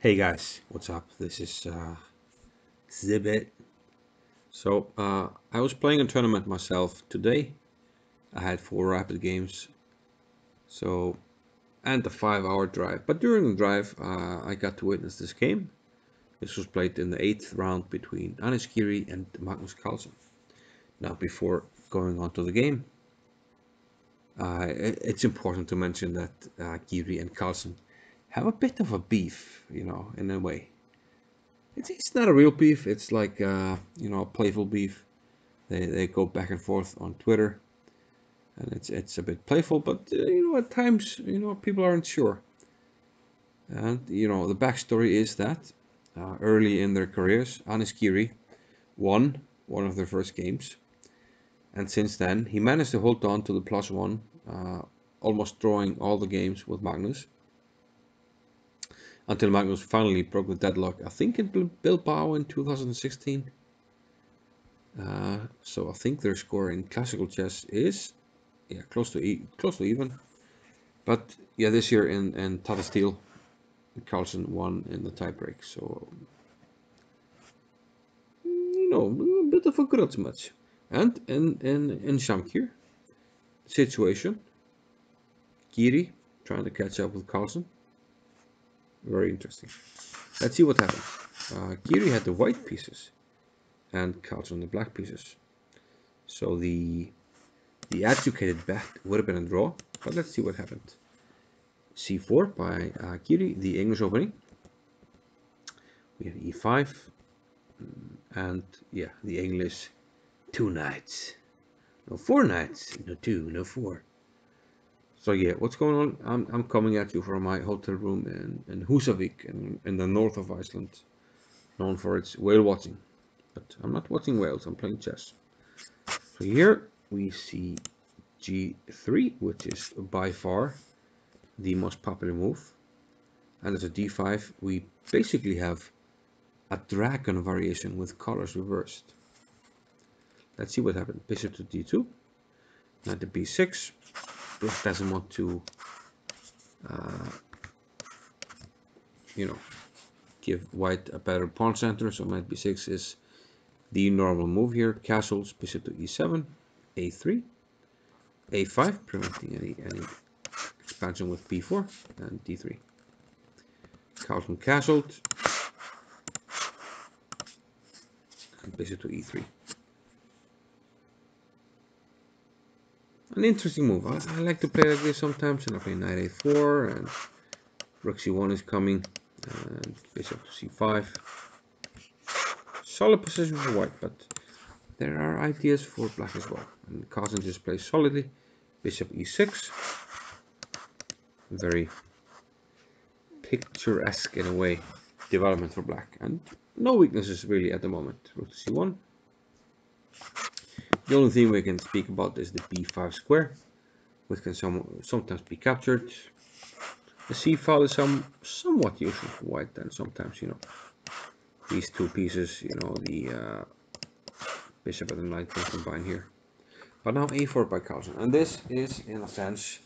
Hey guys, what's up? This is Zibit. I was playing a tournament myself today. I had 4 rapid games, and a 5-hour drive. But during the drive, I got to witness this game. This was played in the 8th round between Anish, Giri and Magnus Carlsen. Now, before going on to the game, it's important to mention that Giri and Carlsen have a bit of a beef, in a way. It's not a real beef. It's like a playful beef. They go back and forth on Twitter, and it's a bit playful. But at times people aren't sure. And the backstory is that early in their careers, Anish Giri won one of their first games, and since then he managed to hold on to the +1, almost drawing all the games with Magnus. Until Magnus finally broke the deadlock, I think in Bilbao in 2016. So I think their score in classical chess is close to even. But yeah, this year in Tata Steel, Carlsen won in the tiebreak. So a bit of a grudge match. And in Shamkir situation, Giri trying to catch up with Carlsen. Very interesting. Let's see what happened. Giri had the white pieces and Carlsen the black pieces. So the educated bet would have been a draw, but let's see what happened. C4 by Giri, the English Opening. We have E5, and yeah, the English 2 knights. No 4 knights, no 2, no 4. So yeah, what's going on? I'm coming at you from my hotel room in Húsavík in the north of Iceland, known for its whale watching. But I'm not watching whales, I'm playing chess. So here we see G3, which is by far the most popular move. And as a D5, we basically have a dragon variation with colors reversed. Let's see what happened. Bishop to D2, knight to B6. Black doesn't want to, give white a better pawn center, so knight B6 is the normal move here. Castles, bishop to E7, A3, A5, preventing any expansion with B4, and D3. Carlsen castled, and bishop to E3. An interesting move. I like to play like this sometimes, and I play knight A4, and rook C1 is coming, and bishop to C5. Solid position for white, but there are ideas for black as well. And Carlsen just plays solidly. Bishop E6. Very picturesque in a way development for black, and no weaknesses really at the moment. Rook to C1. The only thing we can speak about is the B5 square, which can sometimes be captured. The C file is somewhat useful for white, and sometimes these two pieces, the bishop and the knight can combine here. But now A4 by Carlsen, and this is in a sense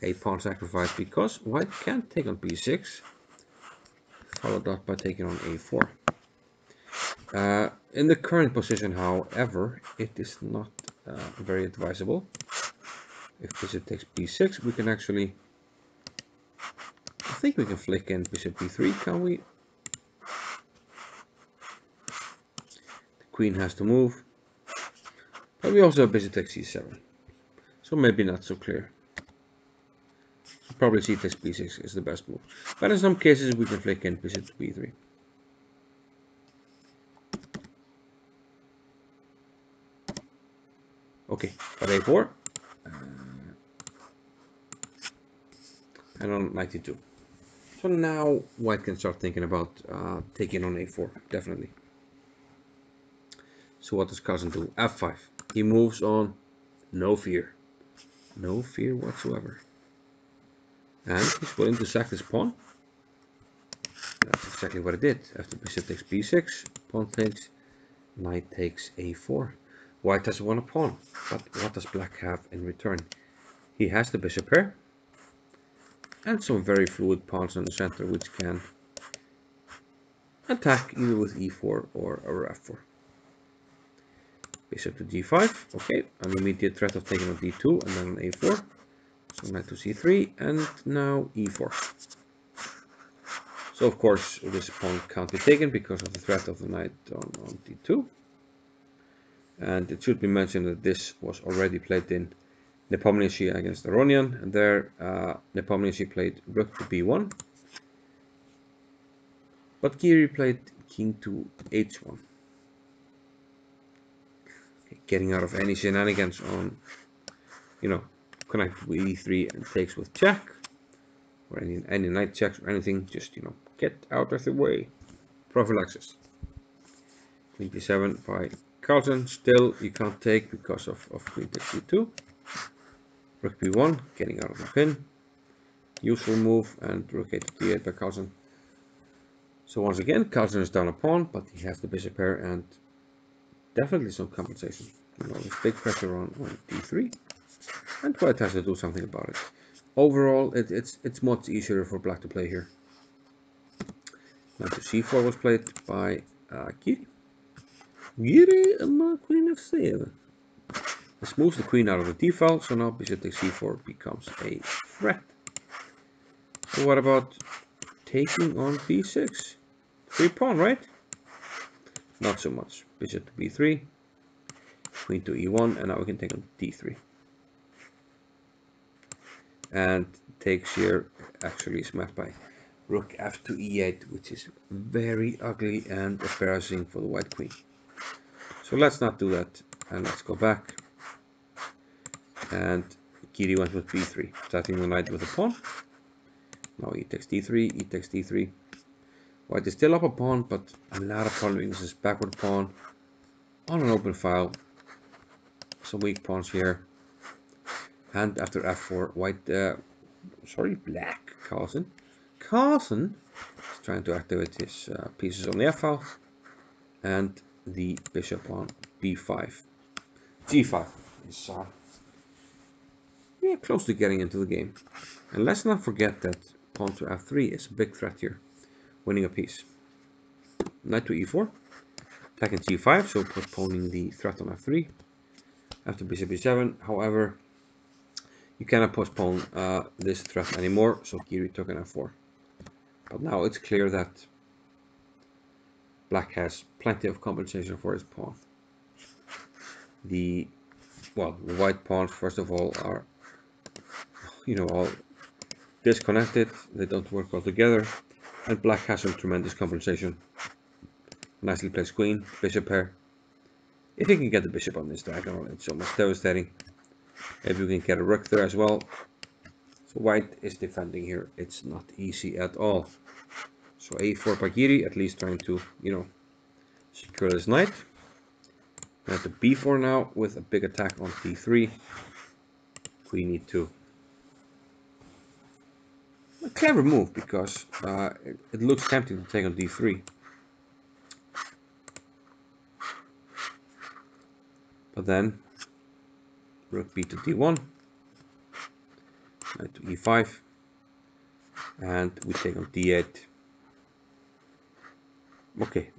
a pawn sacrifice because white can't take on B6, followed up by taking on A4. In the current position, however, it is not very advisable. If bishop takes B6, we can actually, I think we can flick in bishop B3, can we? The queen has to move, but we also have bishop takes C7, so maybe not so clear. So probably c takes B6 is the best move, but in some cases we can flick in bishop to B3. Okay, but A4, and on 92. So now white can start thinking about taking on A4, definitely. So what does Carlsen do? F5. He moves on, no fear. No fear whatsoever. And he's willing to sack this pawn. That's exactly what it did. After bishop takes B6, pawn takes, knight takes A4. White has won a pawn, but what does black have in return? He has the bishop pair, and some very fluid pawns in the center, which can attack either with e4 or f4. Bishop to g5, okay, an immediate threat of taking on d2 and then on a4. So knight to c3 and now e4. So of course this pawn can't be taken because of the threat of the knight on d2. And it should be mentioned that this was already played in Nepomniachtchi against Aronian, and there Nepomniachtchi played rook to b1, but Giri played king to h1. Okay, getting out of any shenanigans on, connect with e3 and takes with check, or any knight checks or anything, just, get out of the way. Prophylaxis. Queen d7 by Carlsen. Still, you can't take because of queen takes d2. Rook b1, getting out of the pin. Useful move, and rook a to d8 by Carlsen. So once again, Carlsen is down a pawn, but he has the bishop pair and definitely some compensation. There's big pressure on d3, and white has to do something about it. Overall, it's much easier for black to play here. Knight to c4 was played by Giri. Giri and queen f7. This moves the queen out of the d-file, so now bishop takes c4 becomes a threat. So what about taking on b6? Free pawn, right? Not so much. Bishop to b3, queen to e1, and now we can take on d3. And takes here actually is met by rook f to e8, which is very ugly and embarrassing for the white queen. So let's not do that, and let's go back. And Giri went with b3, starting the knight with a pawn. Now e takes d3, e takes d3. White is still up a pawn, but I'm not following this backward pawn on an open file. Some weak pawns here. And after f4, black Carlsen is trying to activate his pieces on the f file, and the bishop on b5. g5 is close to getting into the game. And let's not forget that pawn to f3 is a big threat here, winning a piece. Knight to e4, attacking g5, so postponing the threat on f3. After bishop e7, however, you cannot postpone this threat anymore, so Giri took an f4. But now it's clear that black has plenty of compensation for his pawn. The white pawns, first of all, are all disconnected. They don't work well together, and black has some tremendous compensation. Nicely placed queen, bishop pair. If he can get the bishop on this diagonal, it's almost devastating. Maybe we can get a rook there as well. So white is defending here. It's not easy at all. So a4 by Giri, at least trying to, secure this knight. Knight to b4 now with a big attack on d3. Queen e2. A clever move because it looks tempting to take on d3. But then rook b to d1. Knight to e5. And we take on d8. Okay,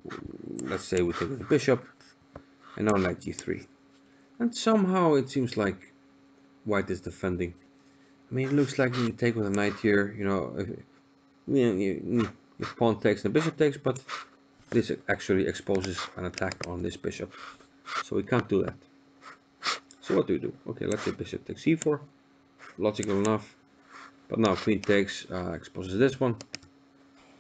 let's say we take on the bishop. And now knight g3. And somehow it seems like white is defending. I mean, it looks like you take with a knight here, if pawn takes and the bishop takes, but this actually exposes an attack on this bishop. So we can't do that. So what do we do? Okay, let's say bishop takes c4. Logical enough. But now queen takes, exposes this one.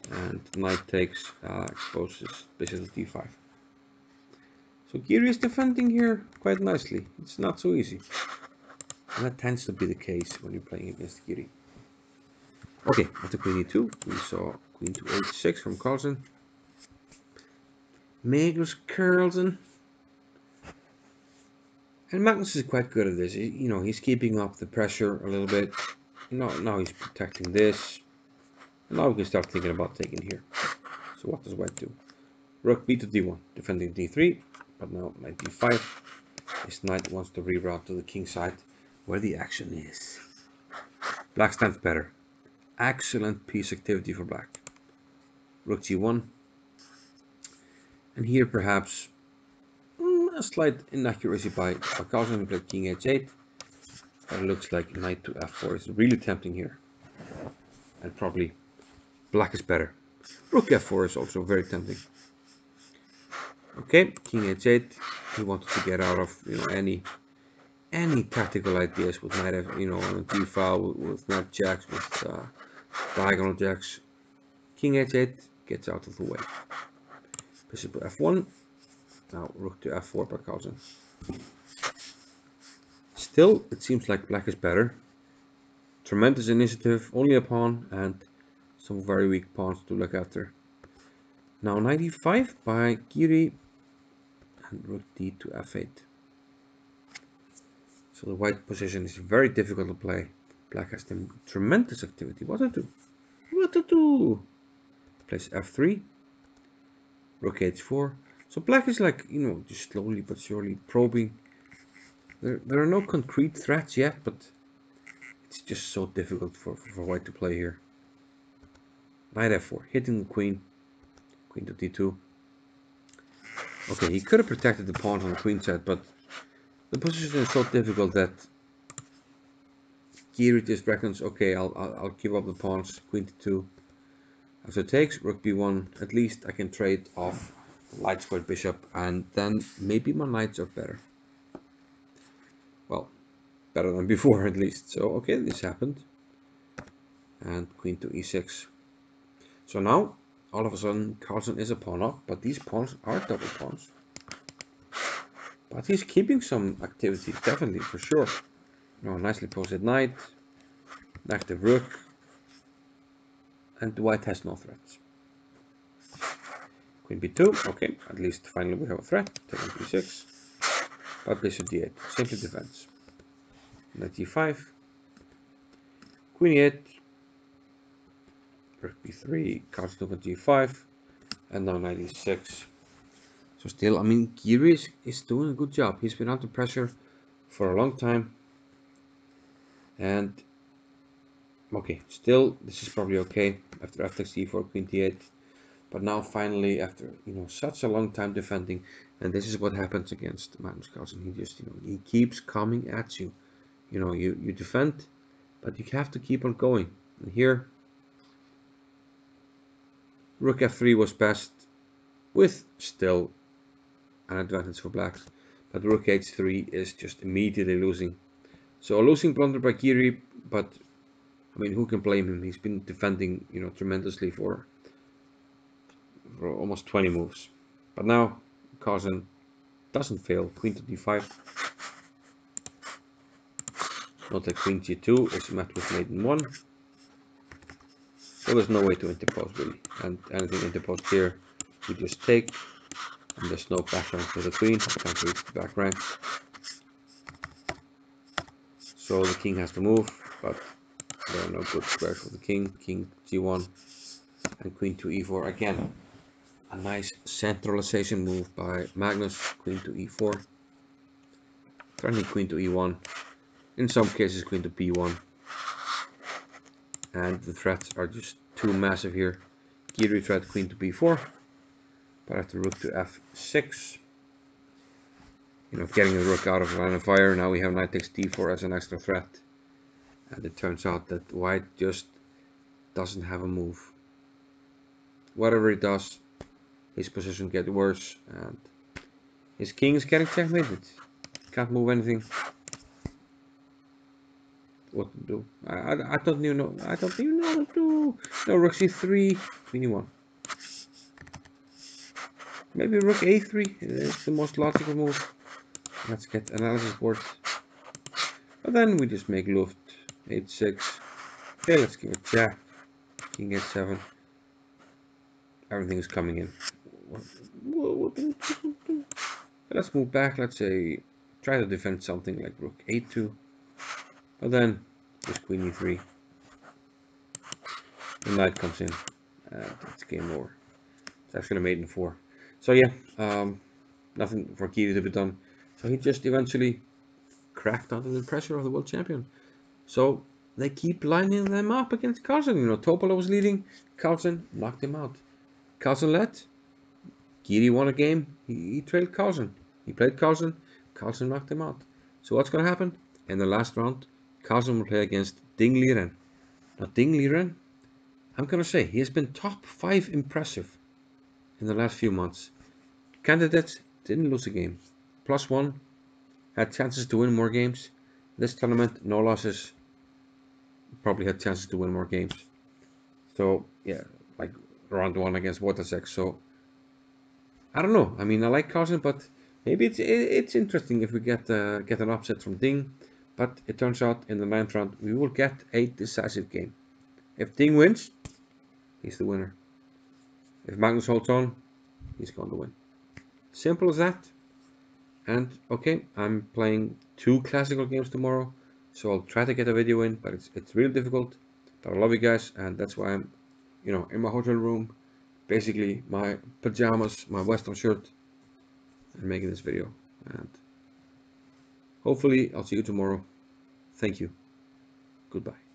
And knight takes, exposes bishop to d5. So Giri is defending here quite nicely. It's not so easy. And that tends to be the case when you're playing against Giri. Okay, after queen e2, we saw queen to h6 from Carlsen. Magnus Carlsen. And Magnus is quite good at this. He's keeping up the pressure a little bit. Now he's protecting this. Now we can start thinking about taking here. So what does white do? Rook b to d1, defending d3, but now knight d5. This knight wants to reroute to the king side, where the action is. Black stands better. Excellent piece activity for black. Rook g1, And here perhaps a slight inaccuracy by Carlsen. He played king h8. But it looks like knight to f4 is really tempting here. And probably black is better. Rook f4 is also very tempting. Okay, king h8. He wanted to get out of any tactical ideas with knight f, on a d file with knight jacks, with diagonal jacks. King h8 gets out of the way. Bishop to f1. Now rook to f4 by Carlsen. Still, it seems like black is better. Tremendous initiative, only a pawn, and some very weak pawns to look after. Now knight e5 by Giri, and rook d to f8. So the white position is very difficult to play. Black has tremendous activity. What to do? What to do? Plays f3, rook h4. So black is like, just slowly but surely probing. There are no concrete threats yet, but it's just so difficult for white to play here. Knight f4, hitting the queen. Queen to d2. Okay, he could have protected the pawns on the queen side, but the position is so difficult that Giri just reckons, okay, I'll give up the pawns. Queen to 2. After takes, rook b1. At least I can trade off light squared bishop, and then maybe my knights are better. Well, better than before at least. So okay, this happened, and queen to e6. So now all of a sudden Carlsen is a pawn up, but these pawns are double pawns. But he's keeping some activity, definitely, for sure. Nicely posted knight, active rook, and the white has no threats. Queen b2, okay, at least finally we have a threat. Taking b6, but bishop d8, simply defense. Knight d5, queen e8, rook b3, Carlsen took on g5, and now knight e6. So still, Giri is doing a good job. He's been under pressure for a long time. And, okay, still, this is probably okay after f takes e4, queen d8. But now finally, after, such a long time defending, and this is what happens against Magnus Carlsen. He just, he keeps coming at you. You defend, but you have to keep on going. And here, rook f3 was best, with still an advantage for black. But rook h3 is just immediately losing. So a losing blunder by Giri, but who can blame him? He's been defending, tremendously for almost 20 moves. But now Carlsen doesn't fail. Queen to d5. Not like queen g2 is met with mate in 1. So there's no way to interpose really. And anything interposed here, we just take. And there's no back rank for the queen. I can't reach the back rank. So the king has to move, but there are no good squares for the king. King g1 and queen to e4 again. A nice centralization move by Magnus. Queen to e4. Threatening queen to e1. In some cases queen to b1. And the threats are just too massive here. Giri tried queen to b4. But after rook to f6. Getting the rook out of the line of fire. Now we have knight takes d4 as an extra threat. And it turns out that white just doesn't have a move. Whatever he does, his position gets worse, and his king is getting checkmated. Can't move anything. What to do? I don't even know. I don't even know what to do. No, rook c3, queen e1. Maybe rook a3 is the most logical move. Let's get analysis board. But then we just make luft. h6. Okay, let's give it jack. King h7. Everything is coming in. Let's move back. Let's say try to defend something like rook a2. But then just queen e3. The knight comes in. And it's game over. It's actually mate in 4. So yeah, nothing for Giri to be done. So he just eventually cracked under the pressure of the world champion. So they keep lining them up against Carlsen. Topola was leading. Carlsen knocked him out. Carlsen led. Giri won a game. He trailed Carlsen. He played Carlsen. Carlsen knocked him out. So what's going to happen? In the last round, Carlsen will play against Ding Liren. Now Ding Liren, I'm going to say, he has been top 5 impressive in the last few months. Candidates didn't lose a game. +1, had chances to win more games. This tournament, no losses. Probably had chances to win more games. So yeah, like round 1 against Wojciech. So I don't know. I mean, I like Carlsen, but maybe it's interesting if we get an upset from Ding. But it turns out in the 9th round we will get a decisive game. If Ding wins, he's the winner. If Magnus holds on, he's going to win. Simple as that. And okay, I'm playing 2 classical games tomorrow, so I'll try to get a video in, but it's really difficult. But I love you guys, and that's why I'm, in my hotel room, basically my pajamas, my Western shirt, and making this video. And hopefully I'll see you tomorrow. Thank you. Goodbye.